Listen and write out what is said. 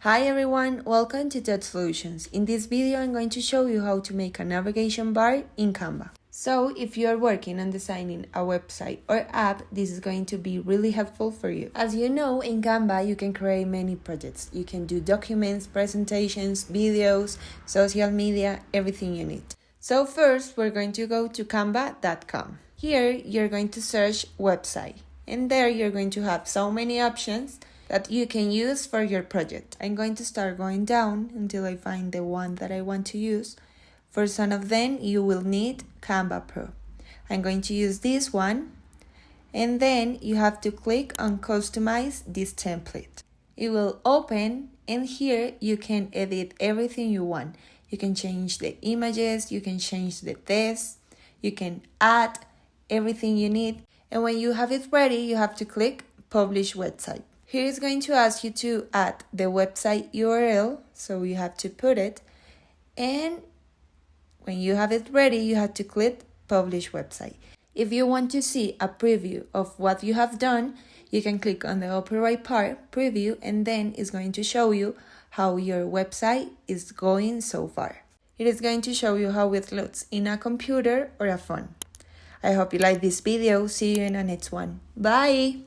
Hi everyone, welcome to Tech Solutions. In this video, I'm going to show you how to make a navigation bar in Canva. So if you are working on designing a website or app, this is going to be really helpful for you. As you know, in Canva, you can create many projects. You can do documents, presentations, videos, social media, everything you need. So first, we're going to go to canva.com. Here, you're going to search website. And there, you're going to have so many options that you can use for your project. I'm going to start going down until I find the one that I want to use. For some of them, you will need Canva Pro. I'm going to use this one, and then you have to click on Customize this template. It will open, and here you can edit everything you want. You can change the images, you can change the text, you can add everything you need. And when you have it ready, you have to click Publish Website. Here is going to ask you to add the website URL, so you have to put it. And when you have it ready, you have to click Publish Website. If you want to see a preview of what you have done, you can click on the upper right part, Preview, and then it's going to show you how your website is going so far. It is going to show you how it looks in a computer or a phone. I hope you like this video. See you in the next one. Bye!